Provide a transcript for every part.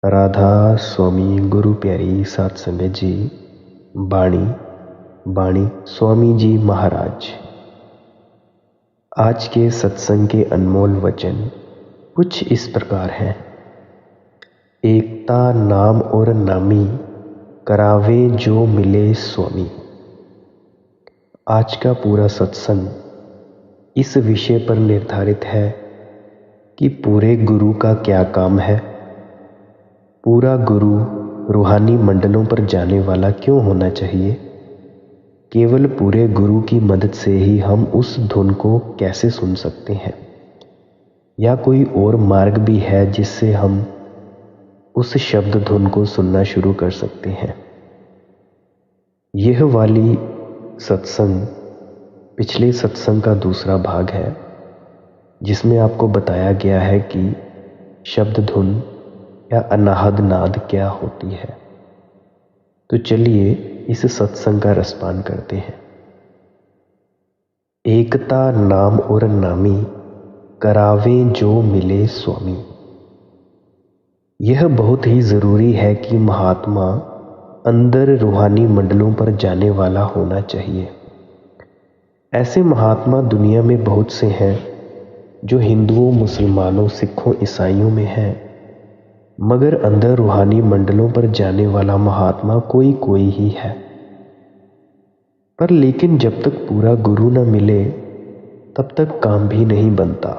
राधा स्वामी गुरु प्यारी सात संगत जी। बाणी स्वामी जी महाराज। आज के सत्संग के अनमोल वचन कुछ इस प्रकार हैं। एकता नाम और नामी, करावे जो मिले स्वामी। आज का पूरा सत्संग इस विषय पर निर्धारित है कि पूरे गुरु का क्या काम है। पूरा गुरु रूहानी मंडलों पर जाने वाला क्यों होना चाहिए। केवल पूरे गुरु की मदद से ही हम उस धुन को कैसे सुन सकते हैं, या कोई और मार्ग भी है जिससे हम उस शब्द धुन को सुनना शुरू कर सकते हैं। यह वाली सत्संग पिछले सत्संग का दूसरा भाग है, जिसमें आपको बताया गया है कि शब्द धुन या अनाहद नाद क्या होती है। तो चलिए इस सत्संग का रसपान करते हैं। एकता नाम और नामी, करावे जो मिले स्वामी। यह बहुत ही ज़रूरी है कि महात्मा अंदर रूहानी मंडलों पर जाने वाला होना चाहिए। ऐसे महात्मा दुनिया में बहुत से हैं जो हिंदुओं, मुसलमानों, सिखों, ईसाइयों में हैं, मगर अंदर रूहानी मंडलों पर जाने वाला महात्मा कोई ही है। पर लेकिन जब तक पूरा गुरु न मिले तब तक काम भी नहीं बनता।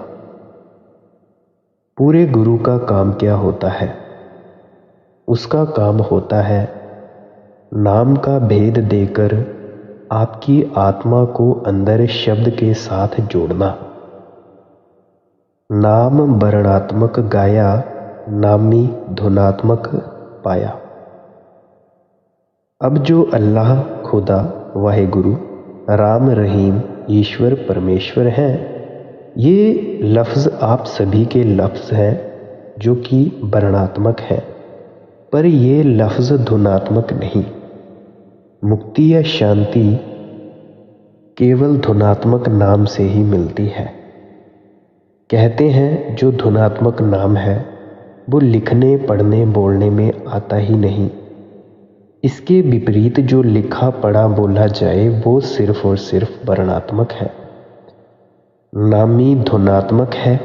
पूरे गुरु का काम क्या होता है? उसका काम होता है नाम का भेद देकर आपकी आत्मा को अंदर शब्द के साथ जोड़ना। नाम वर्णात्मक गाया, नामी धुनात्मक पाया। अब जो अल्लाह, खुदा, वाहेगुरु, राम, रहीम, ईश्वर, परमेश्वर हैं, ये लफ्ज़ आप सभी के लफ्ज़ हैं जो कि वर्णात्मक हैं, पर ये लफ्ज़ धुनात्मक नहीं। मुक्ति या शांति केवल धुनात्मक नाम से ही मिलती है। कहते हैं जो धुनात्मक नाम है वो लिखने, पढ़ने, बोलने में आता ही नहीं। इसके विपरीत जो लिखा, पढ़ा, बोला जाए वो सिर्फ और सिर्फ वर्णात्मक है। नामी धुनात्मक है,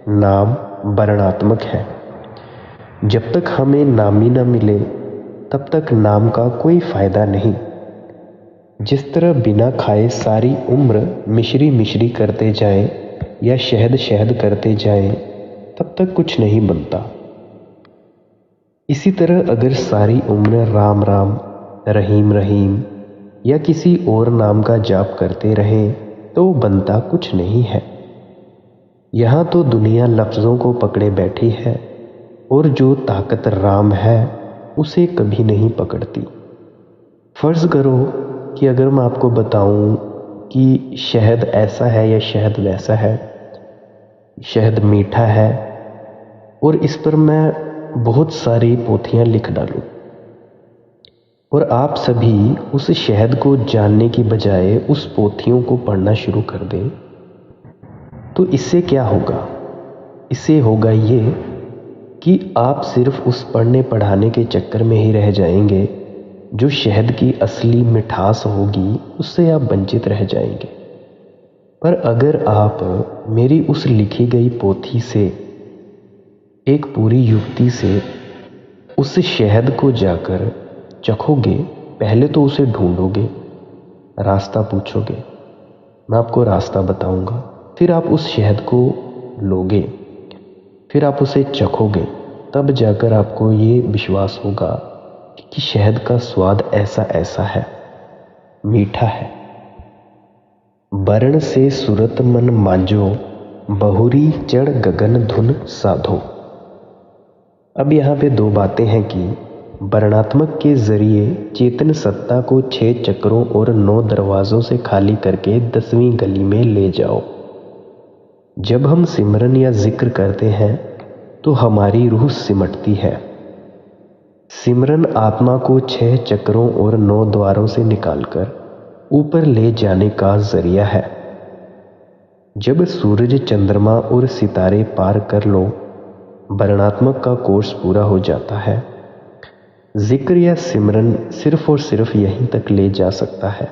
नाम वर्णात्मक है। जब तक हमें नामी न मिले तब तक नाम का कोई फायदा नहीं। जिस तरह बिना खाए सारी उम्र मिश्री करते जाएं या शहद करते जाएं, तब तक कुछ नहीं बनता। इसी तरह अगर सारी उम्र राम राम, रहीम रहीम या किसी और नाम का जाप करते रहें तो बनता कुछ नहीं है। यहाँ तो दुनिया लफ्ज़ों को पकड़े बैठी है और जो ताकत राम है उसे कभी नहीं पकड़ती। फ़र्ज़ करो कि अगर मैं आपको बताऊं कि शहद ऐसा है या शहद वैसा है, शहद मीठा है, और इस पर मैं बहुत सारी पोथियां लिख डालूं और आप सभी उस शहद को जानने की बजाय उस पोथियों को पढ़ना शुरू कर दें, तो इससे क्या होगा? इससे होगा ये कि आप सिर्फ उस पढ़ने पढ़ाने के चक्कर में ही रह जाएंगे। जो शहद की असली मिठास होगी उससे आप वंचित रह जाएंगे। पर अगर आप मेरी उस लिखी गई पोथी से, एक पूरी युक्ति से उस शहद को जाकर चखोगे, पहले तो उसे ढूंढोगे, रास्ता पूछोगे, मैं आपको रास्ता बताऊंगा, फिर आप उस शहद को लोगे, फिर आप उसे चखोगे, तब जाकर आपको ये विश्वास होगा कि शहद का स्वाद ऐसा है, मीठा है। वर्ण से सुरत मन मांझो, बहुरी चढ़ गगन धुन साधो। अब यहाँ पे दो बातें हैं कि वर्णात्मक के जरिए चेतन सत्ता को 6 चक्रों और 9 दरवाज़ों से खाली करके 10वीं गली में ले जाओ। जब हम सिमरन या जिक्र करते हैं तो हमारी रूह सिमटती है। सिमरन आत्मा को 6 चक्रों और 9 द्वारों से निकालकर ऊपर ले जाने का जरिया है। जब सूरज, चंद्रमा और सितारे पार कर लो वर्णात्मक का कोर्स पूरा हो जाता है। जिक्र या सिमरन सिर्फ और सिर्फ यहीं तक ले जा सकता है।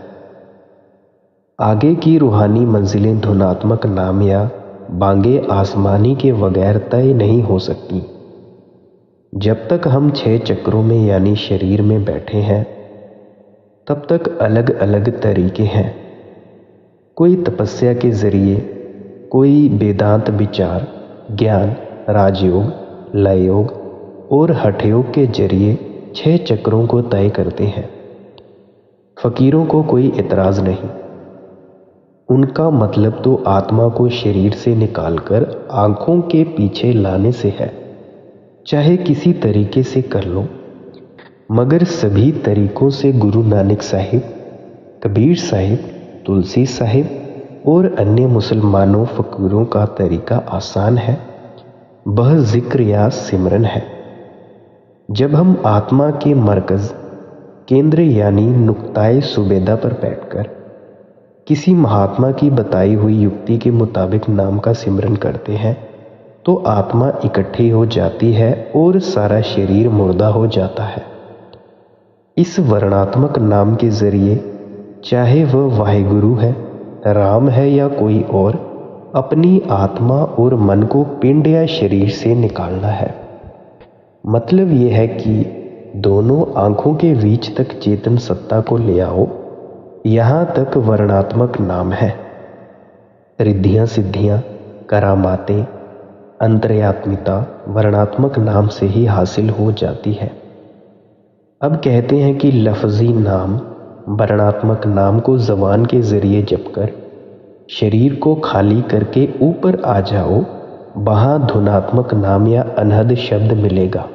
आगे की रूहानी मंजिलें धुनात्मक नाम या बांगे आसमानी के बगैर तय नहीं हो सकती। जब तक हम 6 चक्रों में यानी शरीर में बैठे हैं तब तक अलग अलग तरीके हैं। कोई तपस्या के जरिए, कोई वेदांत विचार, ज्ञान, राजयोग, लय योग और हठ योग के जरिए 6 चक्रों को तय करते हैं। फकीरों को कोई एतराज नहीं। उनका मतलब तो आत्मा को शरीर से निकालकर आंखों के पीछे लाने से है। चाहे किसी तरीके से कर लो, मगर सभी तरीकों से गुरु नानक साहिब, कबीर साहिब, तुलसी साहिब और अन्य मुसलमानों फकीरों का तरीका आसान है। वह जिक्र या सिमरन है। जब हम आत्मा के मरकज, केंद्र यानी नुक्ताए सुबेदा पर बैठकर किसी महात्मा की बताई हुई युक्ति के मुताबिक नाम का सिमरन करते हैं तो आत्मा इकट्ठी हो जाती है और सारा शरीर मुर्दा हो जाता है। इस वर्णात्मक नाम के जरिए, चाहे वह वाहिगुरु है, राम है या कोई और, अपनी आत्मा और मन को पिंड या शरीर से निकालना है। मतलब यह है कि दोनों आंखों के बीच तक चेतन सत्ता को ले आओ। यहाँ तक वर्णात्मक नाम है। रिद्धियाँ सिद्धियाँ, करामातें, अंतर्यात्मिता वर्णात्मक नाम से ही हासिल हो जाती है। अब कहते हैं कि लफ्जी नाम, वर्णात्मक नाम को जबान के जरिए जपकर शरीर को खाली करके ऊपर आ जाओ, वहाँ धुनात्मक नाम या अनहद शब्द मिलेगा।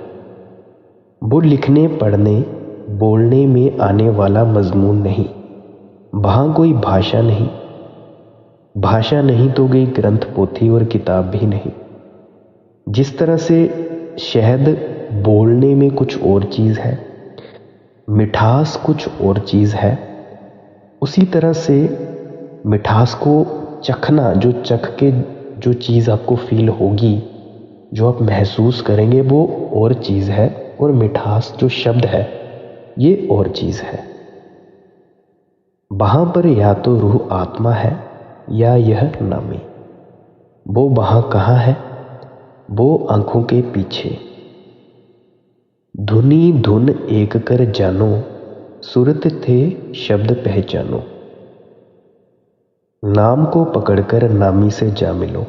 वो लिखने, पढ़ने, बोलने में आने वाला मजमून नहीं। वहाँ कोई भाषा नहीं। भाषा नहीं तो गई ग्रंथ, पोथी और किताब भी नहीं। जिस तरह से शहद बोलने में कुछ और चीज़ है, मिठास कुछ और चीज़ है, उसी तरह से मिठास को चखना, जो चख के जो चीज़ आपको फील होगी, जो आप महसूस करेंगे, वो और चीज़ है, और मिठास जो शब्द है ये और चीज़ है। वहाँ पर या तो रूह आत्मा है या यह नामी। वो वहाँ कहाँ है? वो आंखों के पीछे। धुनी धुन एक कर जानो, सुरत थे शब्द पहचानो। नाम को पकड़कर नामी से जा मिलो।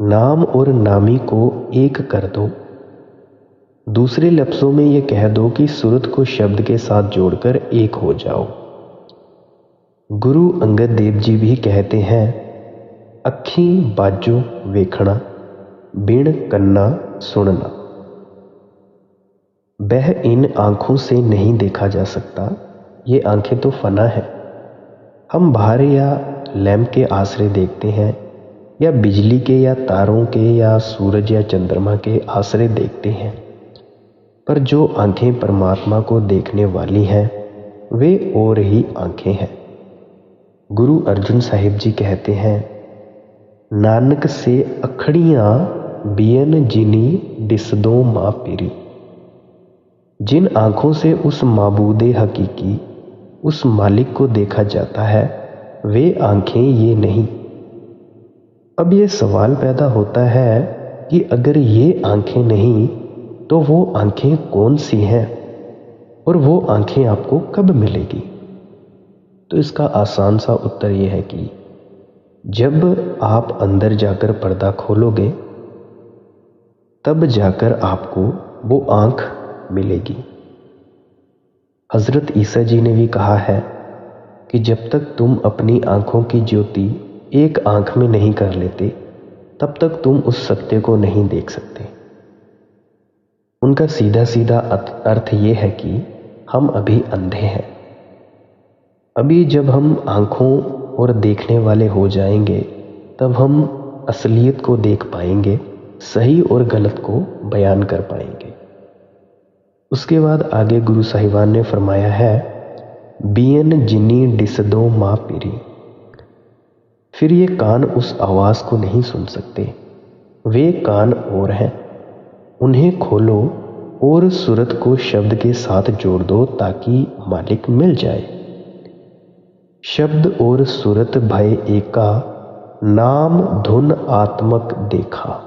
नाम और नामी को एक कर दो। दूसरे लफ्ज़ों में ये कह दो कि सुरत को शब्द के साथ जोड़कर एक हो जाओ। गुरु अंगद देव जी भी कहते हैं, अखी बाजो वेखना, बिन कन्ना सुनना। वह इन आँखों से नहीं देखा जा सकता। ये आँखें तो फना है। हम बाहर या लैंप के आसरे देखते हैं, या बिजली के या तारों के या सूरज या चंद्रमा के आसरे देखते हैं, पर जो आँखें परमात्मा को देखने वाली हैं वे और ही आँखें हैं। गुरु अर्जुन साहिब जी कहते हैं, नानक से अखड़ियाँ बियन जिनी दिसदों माँ पीरी। जिन आँखों से उस माबूदे हकीकी, उस मालिक को देखा जाता है, वे आँखें ये नहीं। अब ये सवाल पैदा होता है कि अगर ये आँखें नहीं तो वो आँखें कौन सी हैं, और वो आँखें आपको कब मिलेगी? तो इसका आसान सा उत्तर ये है कि जब आप अंदर जाकर पर्दा खोलोगे तब जाकर आपको वो आँख मिलेगी। हज़रत ईसा जी ने भी कहा है कि जब तक तुम अपनी आँखों की ज्योति एक आँख में नहीं कर लेते तब तक तुम उस सत्य को नहीं देख सकते। उनका सीधा सीधा अर्थ ये है कि हम अभी अंधे हैं। अभी जब हम आँखों और देखने वाले हो जाएंगे तब हम असलियत को देख पाएंगे, सही और गलत को बयान कर पाएंगे। उसके बाद आगे गुरु साहिबान ने फरमाया है, बियन जिनी डिसदो माँ पीरी। फिर ये कान उस आवाज़ को नहीं सुन सकते, वे कान और हैं, उन्हें खोलो और सूरत को शब्द के साथ जोड़ दो ताकि मालिक मिल जाए। शब्द और सूरत भय एका, नाम धुन आत्मक देखा।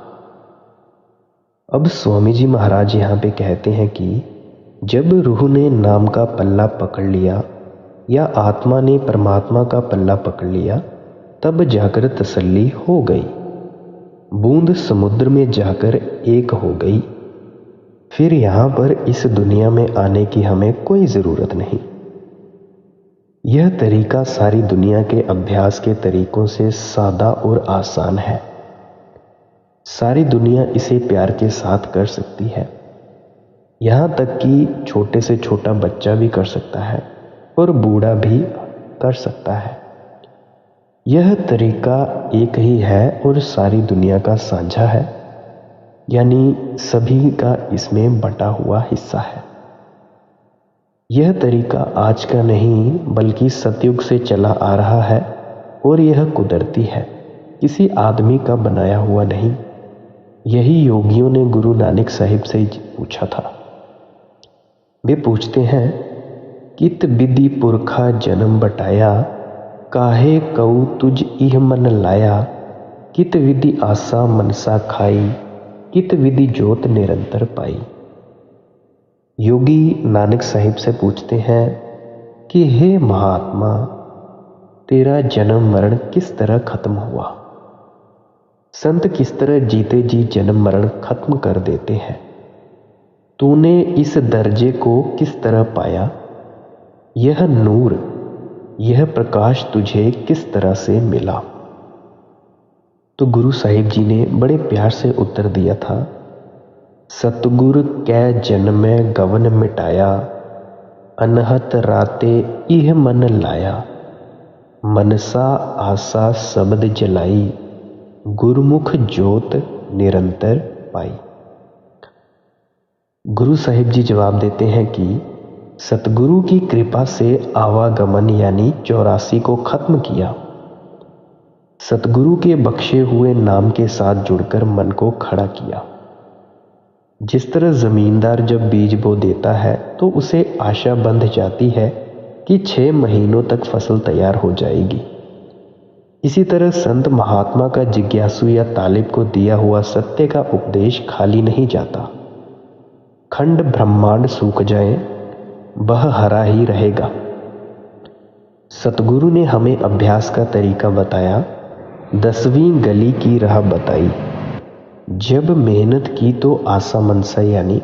अब स्वामी जी महाराज यहाँ पे कहते हैं कि जब रूह ने नाम का पल्ला पकड़ लिया या आत्मा ने परमात्मा का पल्ला पकड़ लिया, तब जाकर तसल्ली हो गई। बूंद समुद्र में जाकर एक हो गई। फिर यहाँ पर इस दुनिया में आने की हमें कोई ज़रूरत नहीं। यह तरीका सारी दुनिया के अभ्यास के तरीकों से सादा और आसान है। सारी दुनिया इसे प्यार के साथ कर सकती है। यहाँ तक कि छोटे से छोटा बच्चा भी कर सकता है और बूढ़ा भी कर सकता है। यह तरीका एक ही है और सारी दुनिया का साझा है, यानी सभी का इसमें बटा हुआ हिस्सा है। यह तरीका आज का नहीं बल्कि सतयुग से चला आ रहा है और यह कुदरती है, किसी आदमी का बनाया हुआ नहीं। यही योगियों ने गुरु नानक साहिब से पूछा था। वे पूछते हैं, कित विधि पुरखा जन्म बटाया, काहे कऊ तुझ इह मन लाया, कित विधि आसा मनसा खाई, कित विधि जोत निरंतर पाई। योगी नानक साहिब से पूछते हैं कि हे महात्मा, तेरा जन्म मरण किस तरह खत्म हुआ? संत किस तरह जीते जी जन्म मरण खत्म कर देते हैं? तूने इस दर्जे को किस तरह पाया? यह नूर, यह प्रकाश तुझे किस तरह से मिला? तो गुरु साहिब जी ने बड़े प्यार से उत्तर दिया था, सतगुर कै जन्मै गवन मिटाया, अनहत राते इह मन लाया, मनसा आसा शब्द जलाई, गुरुमुख जोत निरंतर पाई। गुरु साहिब जी जवाब देते हैं कि सतगुरु की कृपा से आवागमन यानी 84 को खत्म किया। सतगुरु के बख्शे हुए नाम के साथ जुड़कर मन को खड़ा किया। जिस तरह जमींदार जब बीज बो देता है तो उसे आशा बंध जाती है कि 6 महीनों तक फसल तैयार हो जाएगी। इसी तरह संत महात्मा का जिज्ञासु या तालिब को दिया हुआ सत्य का उपदेश खाली नहीं जाता। खंड ब्रह्मांड सूख जाए, वह हरा ही रहेगा। सतगुरु ने हमें अभ्यास का तरीका बताया, 10वीं गली की राह बताई। जब मेहनत की तो आसा मनसा यानी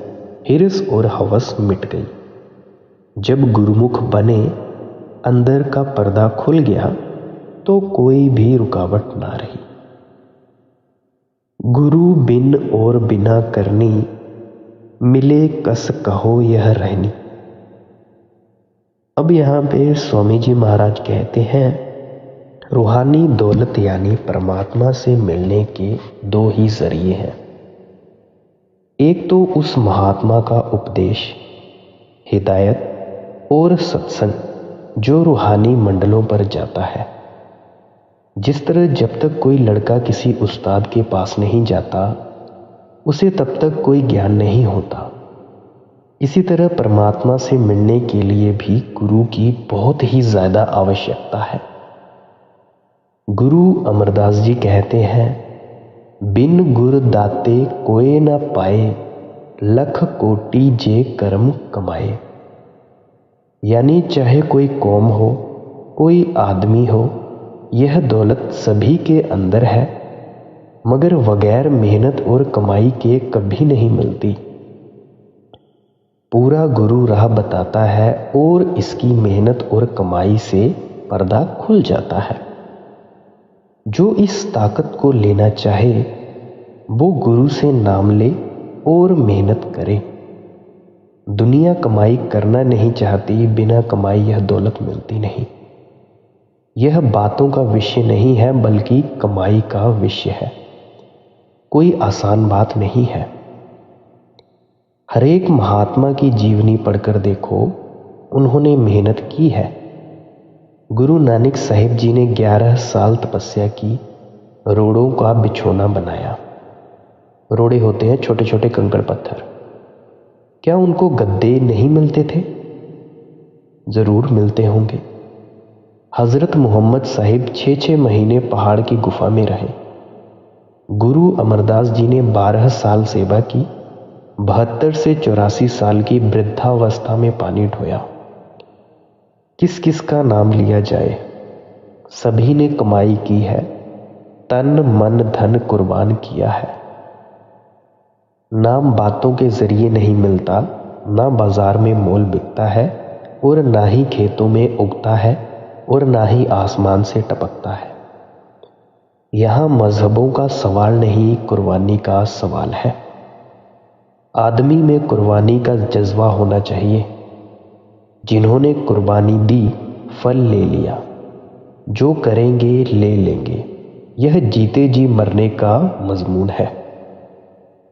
हिर्स और हवस मिट गई। जब गुरुमुख बने, अंदर का पर्दा खुल गया तो कोई भी रुकावट ना रही। गुरु बिन और बिना करनी, मिले कस कहो यह रहनी। अब यहाँ पे स्वामी जी महाराज कहते हैं, रूहानी दौलत यानी परमात्मा से मिलने के 2 ही जरिए हैं। एक तो उस महात्मा का उपदेश, हिदायत और सत्संग जो रूहानी मंडलों पर जाता है। जिस तरह जब तक कोई लड़का किसी उस्ताद के पास नहीं जाता, उसे तब तक कोई ज्ञान नहीं होता। इसी तरह परमात्मा से मिलने के लिए भी गुरु की बहुत ही ज्यादा आवश्यकता है। गुरु अमरदास जी कहते हैं, बिन गुर दाते कोई न पाए, लख कोटि जे कर्म कमाए। यानी चाहे कोई कौम हो, कोई आदमी हो, यह दौलत सभी के अंदर है, मगर बगैर मेहनत और कमाई के कभी नहीं मिलती। पूरा गुरु राह बताता है और इसकी मेहनत और कमाई से पर्दा खुल जाता है। जो इस ताकत को लेना चाहे वो गुरु से नाम ले और मेहनत करे। दुनिया कमाई करना नहीं चाहती, बिना कमाई यह दौलत मिलती नहीं। यह बातों का विषय नहीं है बल्कि कमाई का विषय है। कोई आसान बात नहीं है। हरेक महात्मा की जीवनी पढ़कर देखो, उन्होंने मेहनत की है। गुरु नानक साहिब जी ने 11 साल तपस्या की, रोड़ों का बिछोना बनाया। रोड़े होते हैं छोटे छोटे कंकड़ पत्थर। क्या उनको गद्दे नहीं मिलते थे? जरूर मिलते होंगे। हजरत मोहम्मद साहिब 6-6 महीने पहाड़ की गुफा में रहे। गुरु अमरदास जी ने 12 साल सेवा की, 72 से 84 साल की वृद्धावस्था में पानी ढोया। किस किस का नाम लिया जाए? सभी ने कमाई की है, तन मन धन कुर्बान किया है। नाम बातों के जरिए नहीं मिलता, ना बाजार में मोल बिकता है, और ना ही खेतों में उगता है, और ना ही आसमान से टपकता है। यहाँ मजहबों का सवाल नहीं, कुर्बानी का सवाल है। आदमी में कुर्बानी का जज्बा होना चाहिए। जिन्होंने कुर्बानी दी फल ले लिया, जो करेंगे ले लेंगे, यह जीते जी मरने का मजमून है।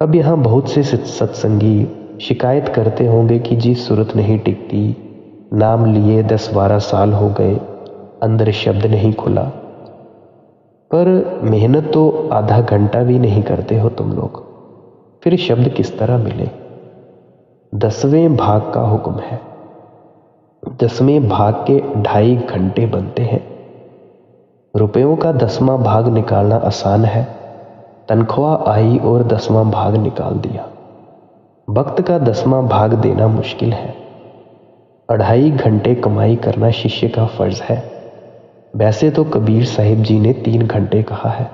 अब यहाँ बहुत से सत्संगी शिकायत करते होंगे कि जी सुरत नहीं टिकती, नाम लिए 10-12 साल हो गए, अंदर शब्द नहीं खुला। पर मेहनत तो आधा घंटा भी नहीं करते हो तुम लोग, फिर शब्द किस तरह मिले? 10वें भाग का हुक्म है। 10वें भाग के 2.5 घंटे बनते हैं। रुपयों का 10वां भाग निकालना आसान है, तनख्वाह आई और 10वां भाग निकाल दिया। वक्त का 10वां भाग देना मुश्किल है। 2.5 घंटे कमाई करना शिष्य का फर्ज है। वैसे तो कबीर साहिब जी ने 3 घंटे कहा है।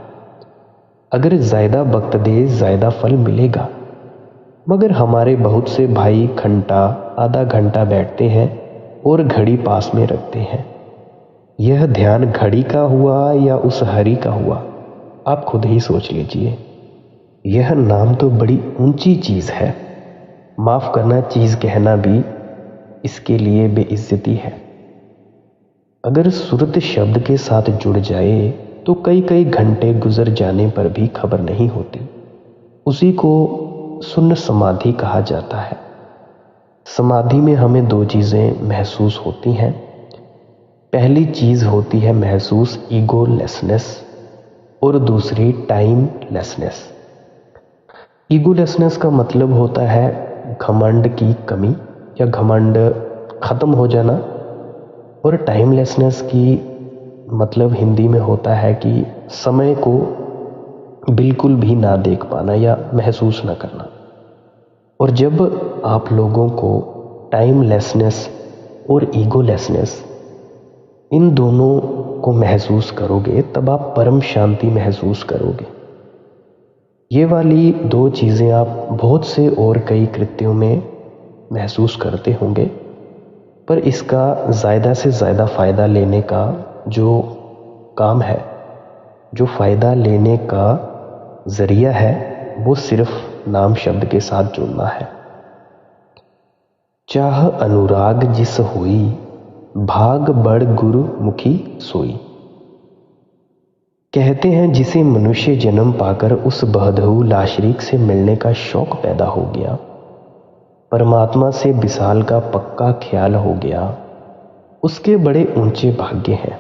अगर ज्यादा वक्त दे ज्यादा फल मिलेगा, मगर हमारे बहुत से भाई घंटा आधा घंटा बैठते हैं और घड़ी पास में रखते हैं। यह ध्यान घड़ी का हुआ या उस हरि का हुआ, आप खुद ही सोच लीजिए। यह नाम तो बड़ी ऊंची चीज है, माफ करना चीज कहना भी इसके लिए बेइज्जती है। अगर सुरत शब्द के साथ जुड़ जाए तो कई कई घंटे गुजर जाने पर भी खबर नहीं होती। उसी को सुन्न समाधि कहा जाता है। समाधि में हमें 2 चीजें महसूस होती हैं। पहली चीज होती है महसूस ईगोलेसनेस, और दूसरी टाइम लेसनेस। ईगोलेसनेस का मतलब होता है घमंड की कमी या घमंड खत्म हो जाना, और टाइमलेसनेस की मतलब हिंदी में होता है कि समय को बिल्कुल भी ना देख पाना या महसूस ना करना। और जब आप लोगों को टाइमलेसनेस और ईगोलेसनेस इन दोनों को महसूस करोगे, तब आप परम शांति महसूस करोगे। ये वाली 2 चीज़ें आप बहुत से और कई कृत्यों में महसूस करते होंगे, पर इसका ज़्यादा से ज़्यादा फ़ायदा लेने का जो काम है, जो फ़ायदा लेने का ज़रिया है, वो सिर्फ नाम शब्द के साथ जुड़ना है। चाह अनुराग जिस होई, भाग बड़ गुरु मुखी सोई। कहते हैं जिसे मनुष्य जन्म पाकर उस बहदहू लाशरीक से मिलने का शौक पैदा हो गया, परमात्मा से विशाल का पक्का ख्याल हो गया, उसके बड़े ऊंचे भाग्य हैं।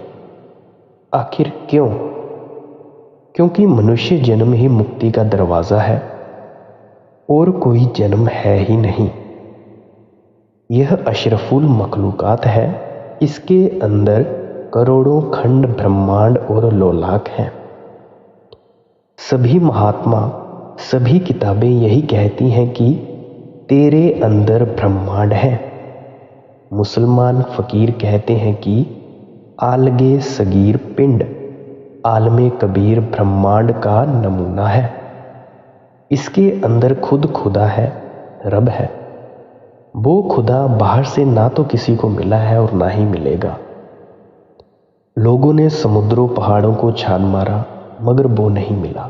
आखिर क्यों? क्योंकि मनुष्य जन्म ही मुक्ति का दरवाजा है, और कोई जन्म है ही नहीं। यह अशरफुल मखलूकात है, इसके अंदर करोड़ों खंड ब्रह्मांड और लोलाक हैं। सभी महात्मा, सभी किताबें यही कहती हैं कि तेरे अंदर ब्रह्मांड है। मुसलमान फकीर कहते हैं कि आलगे सगीर पिंड, आलमे कबीर ब्रह्मांड का नमूना है। इसके अंदर खुद खुदा है, रब है। वो खुदा बाहर से ना तो किसी को मिला है और ना ही मिलेगा। लोगों ने समुद्रों पहाड़ों को छान मारा, मगर वो नहीं मिला,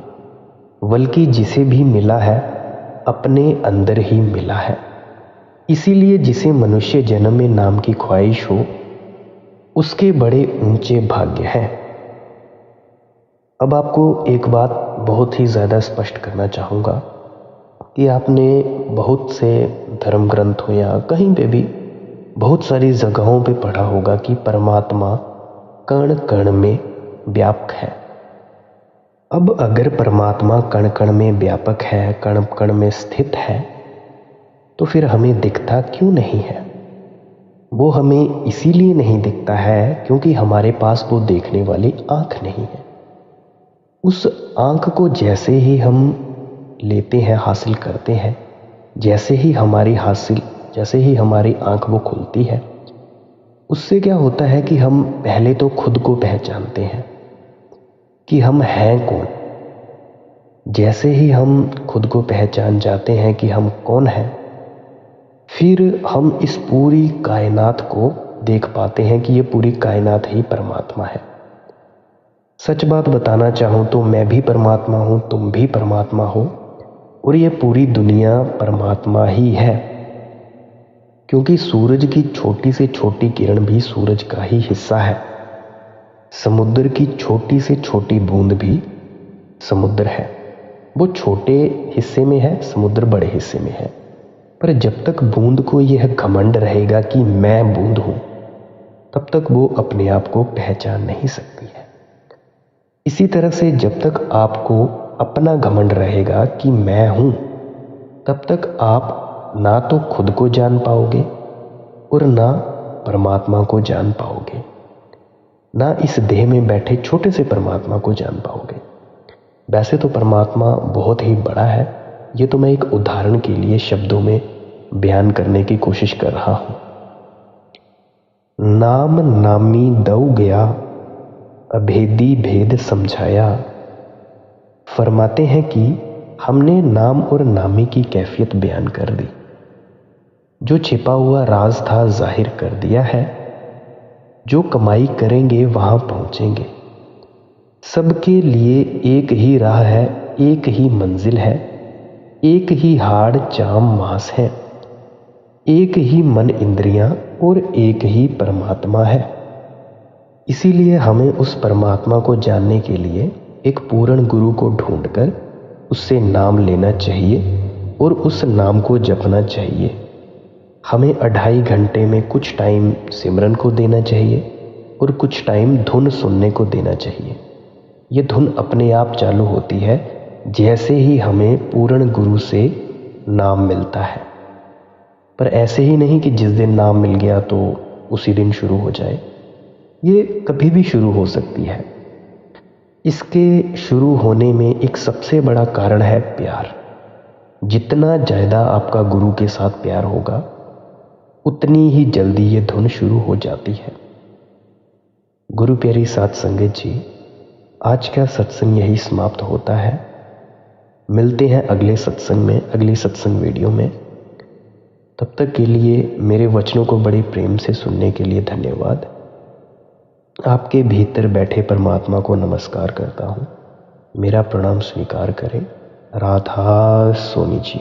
बल्कि जिसे भी मिला है अपने अंदर ही मिला है। इसीलिए जिसे मनुष्य जन्म में नाम की ख्वाहिश हो, उसके बड़े ऊंचे भाग्य हैं। अब आपको एक बात बहुत ही ज़्यादा स्पष्ट करना चाहूँगा कि आपने बहुत से धर्म ग्रंथों या कहीं पे भी बहुत सारी जगहों पे पढ़ा होगा कि परमात्मा कण कण में व्यापक है। अब अगर परमात्मा कण कण में व्यापक है, कण कण में स्थित है, तो फिर हमें दिखता क्यों नहीं है? वो हमें इसीलिए नहीं दिखता है क्योंकि हमारे पास वो देखने वाली आंख नहीं है। उस आंख को जैसे ही हम लेते हैं, हासिल करते हैं, जैसे ही हमारी आंख वो खुलती है, उससे क्या होता है कि हम पहले तो खुद को पहचानते हैं कि हम हैं कौन। जैसे ही हम खुद को पहचान जाते हैं कि हम कौन हैं, फिर हम इस पूरी कायनात को देख पाते हैं कि ये पूरी कायनात ही परमात्मा है। सच बात बताना चाहूँ तो मैं भी परमात्मा हूँ, तुम भी परमात्मा हो, और ये पूरी दुनिया परमात्मा ही है, क्योंकि सूरज की छोटी से छोटी किरण भी सूरज का ही हिस्सा है। समुद्र की छोटी से छोटी बूंद भी समुद्र है। वो छोटे हिस्से में है, समुद्र बड़े हिस्से में है, पर जब तक बूंद को यह घमंड रहेगा कि मैं बूंद हूं, तब तक वो अपने आप को पहचान नहीं सकती है। इसी तरह से जब तक आपको अपना घमंड रहेगा कि मैं हूं, तब तक आप ना तो खुद को जान पाओगे और ना परमात्मा को जान पाओगे, ना इस देह में बैठे छोटे से परमात्मा को जान पाओगे। वैसे तो परमात्मा बहुत ही बड़ा है, ये तो मैं एक उदाहरण के लिए शब्दों में बयान करने की कोशिश कर रहा हूं। नाम नामी दऊ गया, अभेदी भेद समझाया। फरमाते हैं कि हमने नाम और नामी की कैफियत बयान कर दी, जो छिपा हुआ राज था जाहिर कर दिया है। जो कमाई करेंगे वहां पहुंचेंगे, सबके लिए एक ही राह है, एक ही मंजिल है, एक ही हाड़ चाम मांस है, एक ही मन इंद्रियां और एक ही परमात्मा है। इसीलिए हमें उस परमात्मा को जानने के लिए एक पूर्ण गुरु को ढूंढकर उससे नाम लेना चाहिए और उस नाम को जपना चाहिए। हमें 2.5 घंटे में कुछ टाइम सिमरन को देना चाहिए और कुछ टाइम धुन सुनने को देना चाहिए। ये धुन अपने आप चालू होती है जैसे ही हमें पूर्ण गुरु से नाम मिलता है, पर ऐसे ही नहीं कि जिस दिन नाम मिल गया तो उसी दिन शुरू हो जाए। ये कभी भी शुरू हो सकती है। इसके शुरू होने में एक सबसे बड़ा कारण है प्यार। जितना ज़्यादा आपका गुरु के साथ प्यार होगा, उतनी ही जल्दी ये धुन शुरू हो जाती है। गुरु प्यारी साध संगत जी, आज का सत्संग यही समाप्त होता है। मिलते हैं अगले सत्संग में, अगली सत्संग वीडियो में। तब तक के लिए मेरे वचनों को बड़े प्रेम से सुनने के लिए धन्यवाद। आपके भीतर बैठे परमात्मा को नमस्कार करता हूँ। मेरा प्रणाम स्वीकार करें। राधा सोनी जी।